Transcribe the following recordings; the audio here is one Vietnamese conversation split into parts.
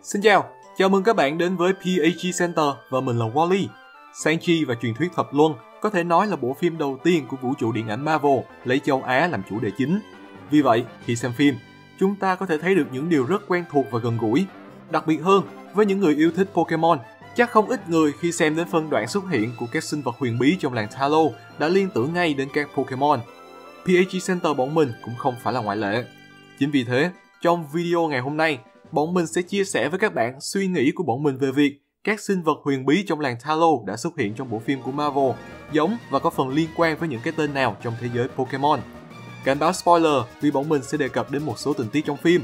Xin chào mừng các bạn đến với PAG Center và mình là Wally. Shang-Chi và truyền thuyết thập luân có thể nói là bộ phim đầu tiên của vũ trụ điện ảnh Marvel lấy châu Á làm chủ đề chính. Vì vậy, khi xem phim, chúng ta có thể thấy được những điều rất quen thuộc và gần gũi. Đặc biệt hơn, với những người yêu thích Pokemon, chắc không ít người khi xem đến phân đoạn xuất hiện của các sinh vật huyền bí trong làng Talo đã liên tưởng ngay đến các Pokemon. PAG Center bọn mình cũng không phải là ngoại lệ. Chính vì thế, trong video ngày hôm nay, bọn mình sẽ chia sẻ với các bạn suy nghĩ của bọn mình về việc các sinh vật huyền bí trong làng Talo đã xuất hiện trong bộ phim của Marvel, giống và có phần liên quan với những cái tên nào trong thế giới Pokemon. Cảnh báo spoiler vì bọn mình sẽ đề cập đến một số tình tiết trong phim.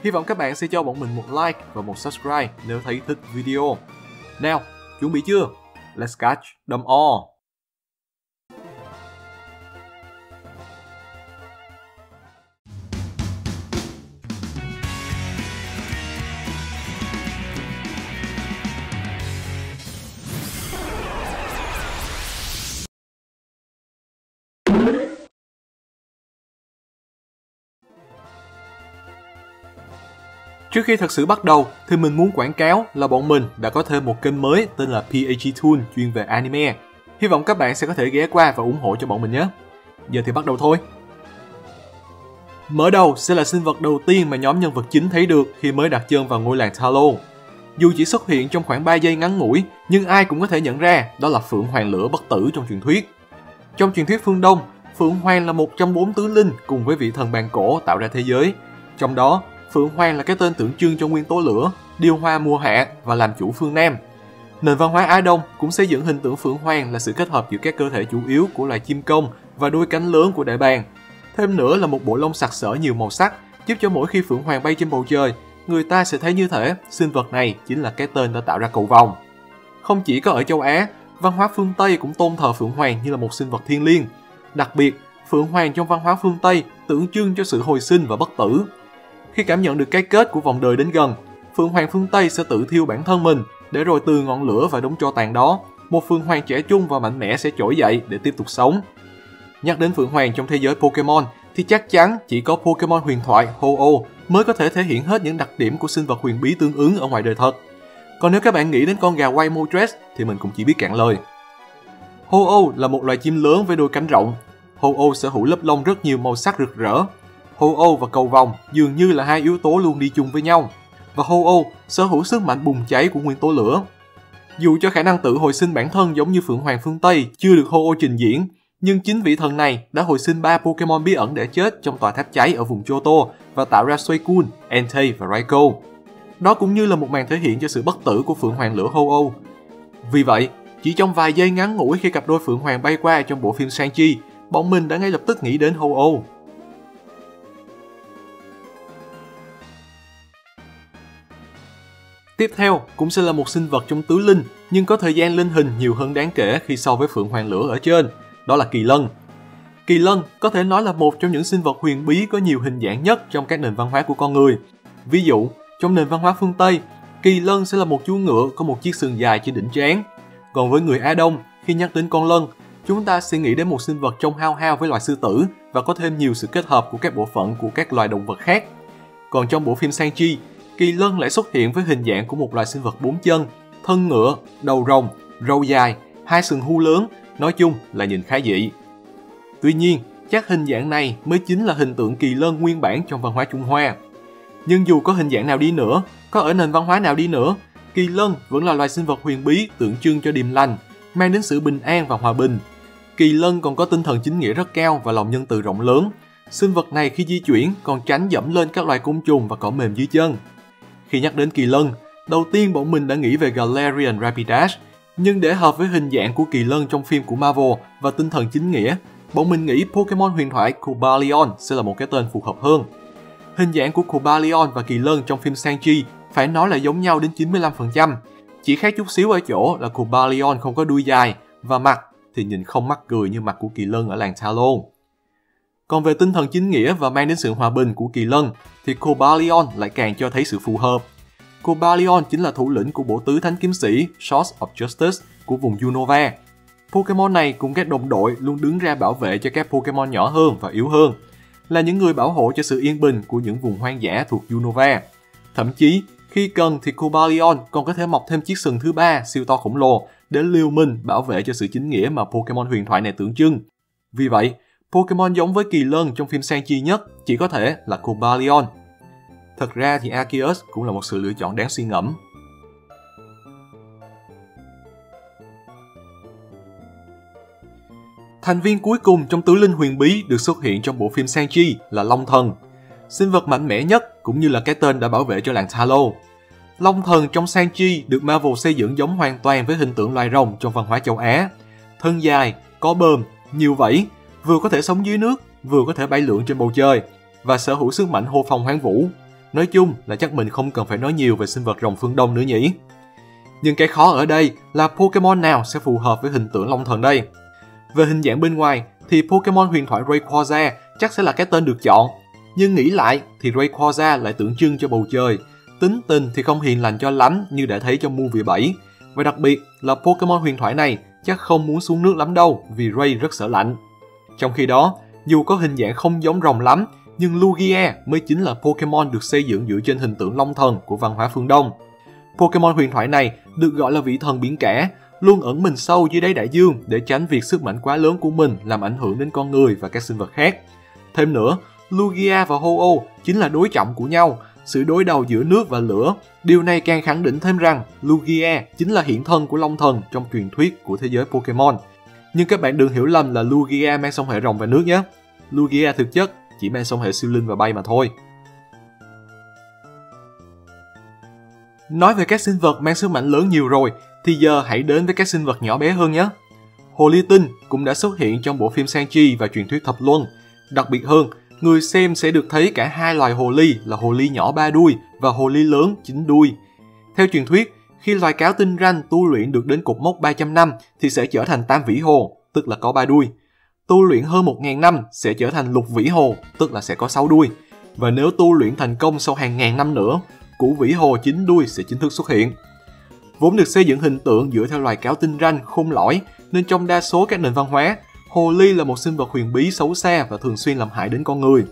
Hy vọng các bạn sẽ cho bọn mình một like và một subscribe nếu thấy thích video. Nào, chuẩn bị chưa? Let's catch them all! Trước khi thật sự bắt đầu thì mình muốn quảng cáo là bọn mình đã có thêm một kênh mới tên là PAG Toon chuyên về anime. Hy vọng các bạn sẽ có thể ghé qua và ủng hộ cho bọn mình nhé. Giờ thì bắt đầu thôi. Mở đầu sẽ là sinh vật đầu tiên mà nhóm nhân vật chính thấy được khi mới đặt chân vào ngôi làng Talo. Dù chỉ xuất hiện trong khoảng 3 giây ngắn ngủi, nhưng ai cũng có thể nhận ra đó là Phượng Hoàng Lửa bất tử trong truyền thuyết. Trong truyền thuyết phương Đông, Phượng Hoàng là một trong 4 tứ linh cùng với vị thần bàn cổ tạo ra thế giới. Trong đó, Phượng Hoàng là cái tên tượng trưng cho nguyên tố lửa, điều hòa mùa hạ và làm chủ phương Nam. Nền văn hóa Á Đông cũng xây dựng hình tượng Phượng Hoàng là sự kết hợp giữa các cơ thể chủ yếu của loài chim công và đôi cánh lớn của đại bàng. Thêm nữa là một bộ lông sặc sỡ nhiều màu sắc, giúp cho mỗi khi Phượng Hoàng bay trên bầu trời, người ta sẽ thấy như thể sinh vật này chính là cái tên đã tạo ra cầu vồng. Không chỉ có ở châu Á, văn hóa phương Tây cũng tôn thờ Phượng Hoàng như là một sinh vật thiêng liêng. Đặc biệt, Phượng Hoàng trong văn hóa phương Tây tượng trưng cho sự hồi sinh và bất tử. Khi cảm nhận được cái kết của vòng đời đến gần, Phượng Hoàng phương Tây sẽ tự thiêu bản thân mình, để rồi từ ngọn lửa và đống tro tàn đó, một Phượng Hoàng trẻ trung và mạnh mẽ sẽ trỗi dậy để tiếp tục sống. Nhắc đến Phượng Hoàng trong thế giới Pokemon thì chắc chắn chỉ có Pokemon huyền thoại Ho-Oh mới có thể thể hiện hết những đặc điểm của sinh vật huyền bí tương ứng ở ngoài đời thật. Còn nếu các bạn nghĩ đến con gà quay Moltres thì mình cũng chỉ biết cạn lời. Ho-Oh là một loài chim lớn với đôi cánh rộng. Ho-Oh sở hữu lớp lông rất nhiều màu sắc rực rỡ. Ho-Oh và cầu vồng dường như là hai yếu tố luôn đi chung với nhau. Và Ho-Oh sở hữu sức mạnh bùng cháy của nguyên tố lửa. Dù cho khả năng tự hồi sinh bản thân giống như Phượng Hoàng phương Tây chưa được Ho-Oh trình diễn, nhưng chính vị thần này đã hồi sinh 3 Pokemon bí ẩn để chết trong tòa tháp cháy ở vùng Johto và tạo ra Suicune, Entei và Raikou. Đó cũng như là một màn thể hiện cho sự bất tử của Phượng Hoàng lửa Ho-Oh. Vì vậy, chỉ trong vài giây ngắn ngủi khi cặp đôi Phượng Hoàng bay qua trong bộ phim Shang-Chi, bọn mình đã ngay lập tức nghĩ đến Ho-Oh. Tiếp theo cũng sẽ là một sinh vật trong tứ linh nhưng có thời gian lên hình nhiều hơn đáng kể khi so với Phượng Hoàng lửa ở trên, đó là Kỳ Lân. Kỳ Lân có thể nói là một trong những sinh vật huyền bí có nhiều hình dạng nhất trong các nền văn hóa của con người. Ví dụ, trong nền văn hóa phương Tây, Kỳ Lân sẽ là một chú ngựa có một chiếc sừng dài trên đỉnh trán. Còn với người Á Đông, khi nhắc đến con lân, chúng ta sẽ nghĩ đến một sinh vật trông hao hao với loài sư tử và có thêm nhiều sự kết hợp của các bộ phận của các loài động vật khác. Còn trong bộ phim Shang-Chi, Kỳ Lân lại xuất hiện với hình dạng của một loài sinh vật 4 chân, thân ngựa, đầu rồng, râu dài, hai sừng hưu lớn, nói chung là nhìn khá dị. Tuy nhiên, chắc hình dạng này mới chính là hình tượng Kỳ Lân nguyên bản trong văn hóa Trung Hoa. Nhưng dù có hình dạng nào đi nữa, có ở nền văn hóa nào đi nữa, Kỳ Lân vẫn là loài sinh vật huyền bí tượng trưng cho điềm lành, mang đến sự bình an và hòa bình. Kỳ Lân còn có tinh thần chính nghĩa rất cao và lòng nhân từ rộng lớn. Sinh vật này khi di chuyển còn tránh dẫm lên các loài côn trùng và cỏ mềm dưới chân. Khi nhắc đến Kỳ Lân, đầu tiên bọn mình đã nghĩ về Galarian Rapidash, nhưng để hợp với hình dạng của Kỳ Lân trong phim của Marvel và tinh thần chính nghĩa, bọn mình nghĩ Pokemon huyền thoại Cobalion sẽ là một cái tên phù hợp hơn. Hình dạng của Cobalion và Kỳ Lân trong phim Shang-Chi phải nói là giống nhau đến 95%, chỉ khác chút xíu ở chỗ là Cobalion không có đuôi dài và mặt thì nhìn không mắc cười như mặt của Kỳ Lân ở làng Talo. Còn về tinh thần chính nghĩa và mang đến sự hòa bình của Kỳ Lân thì Cobalion lại càng cho thấy sự phù hợp. Cobalion chính là thủ lĩnh của bộ tứ thánh kiếm sĩ Swords of Justice của vùng Unova. Pokemon này cùng các đồng đội luôn đứng ra bảo vệ cho các Pokemon nhỏ hơn và yếu hơn, là những người bảo hộ cho sự yên bình của những vùng hoang dã thuộc Unova. Thậm chí, Khi cần thì Cobalion còn có thể mọc thêm chiếc sừng thứ 3 siêu to khổng lồ để liều mình bảo vệ cho sự chính nghĩa mà Pokemon huyền thoại này tượng trưng. Vì vậy, Pokemon giống với kỳ lân trong phim Shang-Chi nhất chỉ có thể là Cobalion. Thật ra thì Arceus cũng là một sự lựa chọn đáng suy ngẫm. Thành viên cuối cùng trong tứ linh huyền bí được xuất hiện trong bộ phim Shang-Chi là Long Thần. Sinh vật mạnh mẽ nhất cũng như là cái tên đã bảo vệ cho làng Talo. Long Thần trong Shang-Chi được Marvel xây dựng giống hoàn toàn với hình tượng loài rồng trong văn hóa châu Á. Thân dài, có bờm, nhiều vảy, vừa có thể sống dưới nước, vừa có thể bay lượn trên bầu trời và sở hữu sức mạnh hô phong hoán vũ. Nói chung là chắc mình không cần phải nói nhiều về sinh vật rồng phương Đông nữa nhỉ. Nhưng cái khó ở đây là Pokemon nào sẽ phù hợp với hình tượng Long Thần đây. Về hình dạng bên ngoài thì Pokemon huyền thoại Rayquaza chắc sẽ là cái tên được chọn. Nhưng nghĩ lại thì Rayquaza lại tượng trưng cho bầu trời. Tính tình thì không hiền lành cho lắm như đã thấy trong movie 7. Và đặc biệt là Pokemon huyền thoại này chắc không muốn xuống nước lắm đâu vì Ray rất sợ lạnh. Trong khi đó, dù có hình dạng không giống rồng lắm, nhưng Lugia mới chính là Pokemon được xây dựng dựa trên hình tượng Long Thần của văn hóa phương Đông. Pokemon huyền thoại này được gọi là vị thần biển cả, luôn ẩn mình sâu dưới đáy đại dương để tránh việc sức mạnh quá lớn của mình làm ảnh hưởng đến con người và các sinh vật khác. Thêm nữa, Lugia và Ho-Oh chính là đối trọng của nhau, sự đối đầu giữa nước và lửa. Điều này càng khẳng định thêm rằng Lugia chính là hiện thân của Long Thần trong truyền thuyết của thế giới Pokemon. Nhưng các bạn đừng hiểu lầm là Lugia mang song hệ rồng và nước nhé. Lugia thực chất chỉ mang song hệ siêu linh và bay mà thôi. Nói về các sinh vật mang sức mạnh lớn nhiều rồi, thì giờ hãy đến với các sinh vật nhỏ bé hơn nhé. Hồ ly tinh cũng đã xuất hiện trong bộ phim Shang-Chi và truyền thuyết Thập Luân. Đặc biệt hơn, người xem sẽ được thấy cả hai loài hồ ly là hồ ly nhỏ 3 đuôi và hồ ly lớn 9 đuôi. Theo truyền thuyết, khi loài cáo tinh ranh tu luyện được đến cột mốc 300 năm thì sẽ trở thành tam vĩ hồ, tức là có 3 đuôi. Tu luyện hơn 1.000 năm sẽ trở thành lục vĩ hồ, tức là sẽ có 6 đuôi. Và nếu tu luyện thành công sau hàng ngàn năm nữa, cửu vĩ hồ 9 đuôi sẽ chính thức xuất hiện. Vốn được xây dựng hình tượng dựa theo loài cáo tinh ranh khôn lỏi, nên trong đa số các nền văn hóa, hồ ly là một sinh vật huyền bí xấu xa và thường xuyên làm hại đến con người.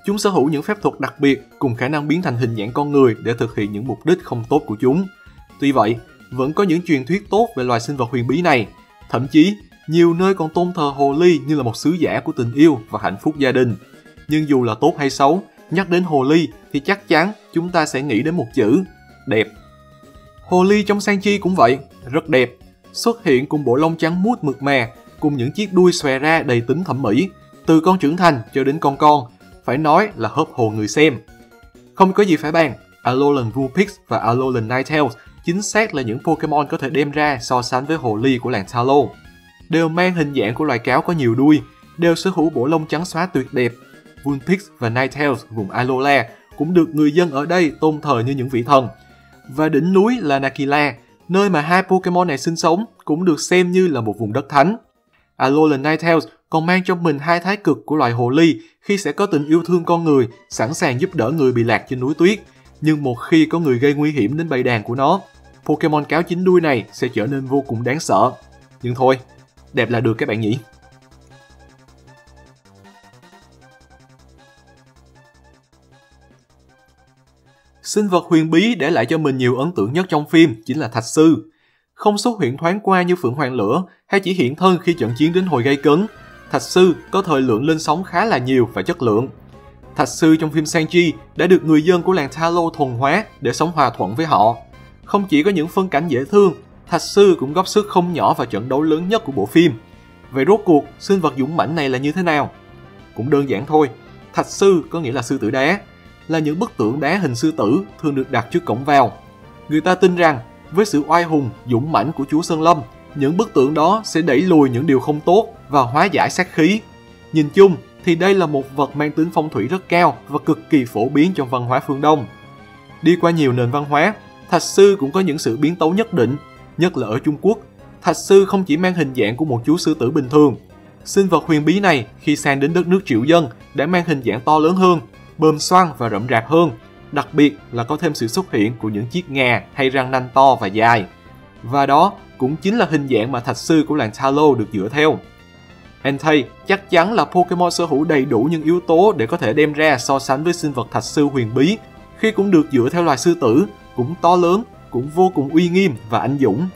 Chúng sở hữu những phép thuật đặc biệt cùng khả năng biến thành hình dạng con người để thực hiện những mục đích không tốt của chúng. Tuy vậy, vẫn có những truyền thuyết tốt về loài sinh vật huyền bí này. Thậm chí, nhiều nơi còn tôn thờ hồ ly như là một sứ giả của tình yêu và hạnh phúc gia đình. Nhưng dù là tốt hay xấu, nhắc đến hồ ly thì chắc chắn chúng ta sẽ nghĩ đến một chữ: đẹp. Hồ ly trong Shang-Chi cũng vậy, rất đẹp. Xuất hiện cùng bộ lông trắng muốt mượt mà, cùng những chiếc đuôi xòe ra đầy tính thẩm mỹ, từ con trưởng thành cho đến con, phải nói là hớp hồn người xem. Không có gì phải bàn, Alolan Vulpix và Alolan Ninetales chính xác là những Pokemon có thể đem ra so sánh với hồ ly của làng Talo. Đều mang hình dạng của loài cáo có nhiều đuôi, đều sở hữu bộ lông trắng xóa tuyệt đẹp. Vulpix và Ninetales vùng Alola cũng được người dân ở đây tôn thờ như những vị thần. Và đỉnh núi Lanakila, nơi mà hai Pokemon này sinh sống, cũng được xem như là một vùng đất thánh. Alolan Ninetales còn mang trong mình hai thái cực của loài hồ ly khi sẽ có tình yêu thương con người, sẵn sàng giúp đỡ người bị lạc trên núi tuyết. Nhưng một khi có người gây nguy hiểm đến bầy đàn của nó, Pokemon cáo 9 đuôi này sẽ trở nên vô cùng đáng sợ. Nhưng thôi, đẹp là được các bạn nhỉ. Sinh vật huyền bí để lại cho mình nhiều ấn tượng nhất trong phim chính là Thạch Sư. Không xuất hiện thoáng qua như Phượng Hoàng Lửa hay chỉ hiện thân khi trận chiến đến hồi gây cấn, Thạch Sư có thời lượng lên sóng khá là nhiều và chất lượng. Thạch Sư trong phim Shang-Chi đã được người dân của làng Talo thuần hóa để sống hòa thuận với họ. Không chỉ có những phân cảnh dễ thương, Thạch Sư cũng góp sức không nhỏ vào trận đấu lớn nhất của bộ phim. Vậy rốt cuộc, sinh vật dũng mãnh này là như thế nào? Cũng đơn giản thôi, Thạch Sư có nghĩa là sư tử đá, là những bức tượng đá hình sư tử thường được đặt trước cổng vào. Người ta tin rằng, với sự oai hùng, dũng mãnh của chúa Sơn Lâm, những bức tượng đó sẽ đẩy lùi những điều không tốt và hóa giải sát khí. Nhìn chung thì đây là một vật mang tính phong thủy rất cao và cực kỳ phổ biến trong văn hóa phương Đông. Đi qua nhiều nền văn hóa, Thạch Sư cũng có những sự biến tấu nhất định, nhất là ở Trung Quốc. Thạch Sư không chỉ mang hình dạng của một chú sư tử bình thường. Sinh vật huyền bí này khi sang đến đất nước triệu dân đã mang hình dạng to lớn hơn, bờm xoăn và rậm rạp hơn, đặc biệt là có thêm sự xuất hiện của những chiếc ngà hay răng nanh to và dài. Và đó cũng chính là hình dạng mà Thạch Sư của làng Talo được dựa theo. Entei chắc chắn là Pokemon sở hữu đầy đủ những yếu tố để có thể đem ra so sánh với sinh vật Thạch Sư huyền bí, khi cũng được dựa theo loài sư tử, cũng to lớn, cũng vô cùng uy nghiêm và anh dũng.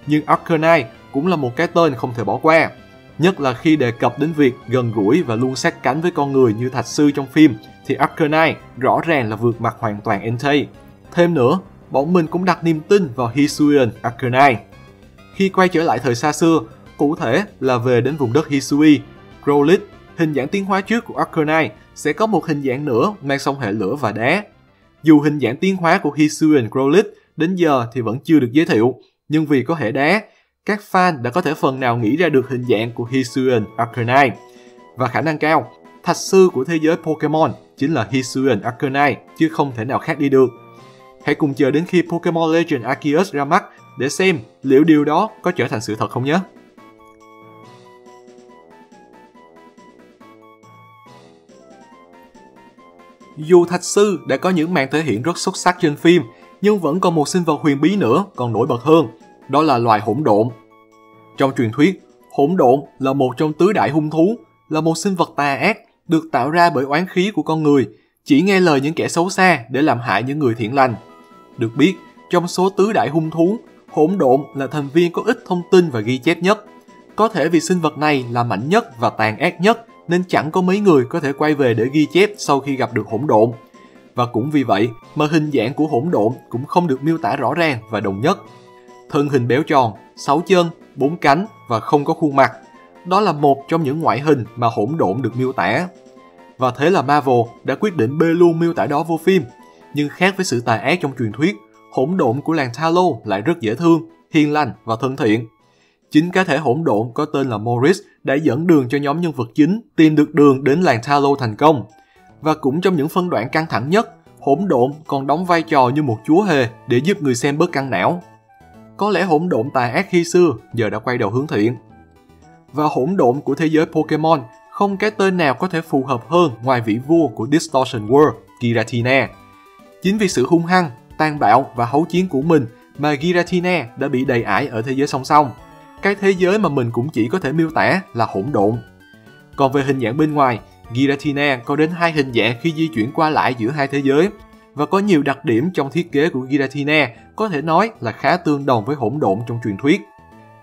Nhưng Arcanine cũng là một cái tên không thể bỏ qua. Nhất là khi đề cập đến việc gần gũi và luôn sát cánh với con người như Thạch Sư trong phim, thì Arcanine rõ ràng là vượt mặt hoàn toàn Entei. Thêm nữa, bọn mình cũng đặt niềm tin vào Hisuian Arcanine. Khi quay trở lại thời xa xưa, cụ thể là về đến vùng đất Hisui, Growlithe, hình dạng tiến hóa trước của Arcanine, sẽ có một hình dạng nữa mang song hệ lửa và đá. Dù hình dạng tiến hóa của Hisuian Growlithe đến giờ thì vẫn chưa được giới thiệu, nhưng vì có hệ đá, các fan đã có thể phần nào nghĩ ra được hình dạng của Hisuian Arcanine. Và khả năng cao, Thạch Sư của thế giới Pokemon chính là Hisuian Arcanine, chứ không thể nào khác đi được. Hãy cùng chờ đến khi Pokemon Legend Arceus ra mắt để xem liệu điều đó có trở thành sự thật không nhé. Dù Thạch Sư đã có những màn thể hiện rất xuất sắc trên phim, nhưng vẫn còn một sinh vật huyền bí nữa còn nổi bật hơn, đó là loài hỗn độn. Trong truyền thuyết, hỗn độn là một trong tứ đại hung thú, là một sinh vật tà ác được tạo ra bởi oán khí của con người, chỉ nghe lời những kẻ xấu xa để làm hại những người thiện lành. Được biết, trong số tứ đại hung thú, hỗn độn là thành viên có ít thông tin và ghi chép nhất. Có thể vì sinh vật này là mạnh nhất và tàn ác nhất nên chẳng có mấy người có thể quay về để ghi chép sau khi gặp được hỗn độn. Và cũng vì vậy mà hình dạng của hỗn độn cũng không được miêu tả rõ ràng và đồng nhất. Thân hình béo tròn, 6 chân, 4 cánh và không có khuôn mặt. Đó là một trong những ngoại hình mà hỗn độn được miêu tả. Và thế là Marvel đã quyết định bê luôn miêu tả đó vô phim. Nhưng khác với sự tà ác trong truyền thuyết, hỗn độn của làng Talos lại rất dễ thương, hiền lành và thân thiện. Chính cá thể hỗn độn có tên là Morris đã dẫn đường cho nhóm nhân vật chính tìm được đường đến làng Talos thành công. Và cũng trong những phân đoạn căng thẳng nhất, hỗn độn còn đóng vai trò như một chúa hề để giúp người xem bớt căng não. Có lẽ hỗn độn tà ác khi xưa giờ đã quay đầu hướng thiện. Và hỗn độn của thế giới Pokemon không cái tên nào có thể phù hợp hơn ngoài vị vua của Distortion World, Giratina. Chính vì sự hung hăng, tàn bạo và hấu chiến của mình mà Giratina đã bị đầy ải ở thế giới song song. Cái thế giới mà mình cũng chỉ có thể miêu tả là hỗn độn. Còn về hình dạng bên ngoài, Giratina có đến 2 hình dạng khi di chuyển qua lại giữa hai thế giới. Và có nhiều đặc điểm trong thiết kế của Giratina có thể nói là khá tương đồng với hỗn độn trong truyền thuyết.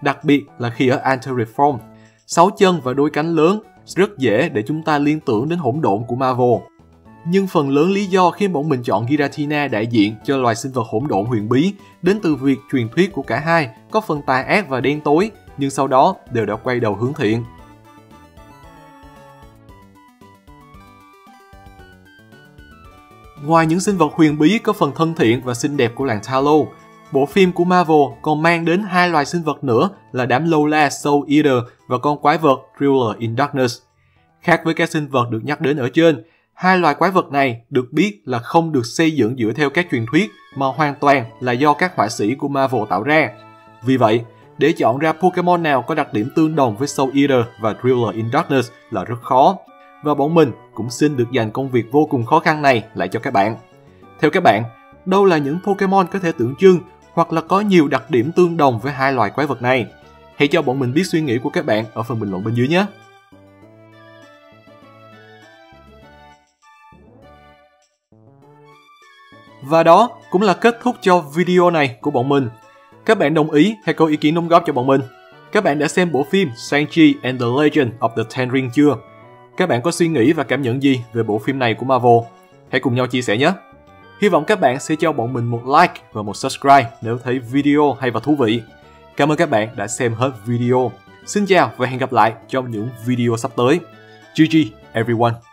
Đặc biệt là khi ở Anti-Reform, 6 chân và đôi cánh lớn rất dễ để chúng ta liên tưởng đến hỗn độn của Marvel. Nhưng phần lớn lý do khiến bọn mình chọn Giratina đại diện cho loài sinh vật hỗn độn huyền bí đến từ việc truyền thuyết của cả hai có phần tà ác và đen tối, nhưng sau đó đều đã quay đầu hướng thiện. Ngoài những sinh vật huyền bí có phần thân thiện và xinh đẹp của làng Talos, bộ phim của Marvel còn mang đến 2 loài sinh vật nữa là đám Lola Soul Eater và con quái vật Thriller in Darkness. Khác với các sinh vật được nhắc đến ở trên, 2 loài quái vật này được biết là không được xây dựng dựa theo các truyền thuyết mà hoàn toàn là do các họa sĩ của Marvel tạo ra. Vì vậy, để chọn ra Pokemon nào có đặc điểm tương đồng với Soul Eater và Thriller in Darkness là rất khó. Và bọn mình cũng xin được dành công việc vô cùng khó khăn này lại cho các bạn. Theo các bạn, đâu là những Pokemon có thể tượng trưng hoặc là có nhiều đặc điểm tương đồng với 2 loài quái vật này? Hãy cho bọn mình biết suy nghĩ của các bạn ở phần bình luận bên dưới nhé! Và đó cũng là kết thúc cho video này của bọn mình. Các bạn đồng ý hay có ý kiến đóng góp cho bọn mình? Các bạn đã xem bộ phim Shang-Chi and the Legend of the Ten Rings chưa? Các bạn có suy nghĩ và cảm nhận gì về bộ phim này của Marvel? Hãy cùng nhau chia sẻ nhé! Hy vọng các bạn sẽ cho bọn mình một like và một subscribe nếu thấy video hay và thú vị. Cảm ơn các bạn đã xem hết video. Xin chào và hẹn gặp lại trong những video sắp tới. GG everyone!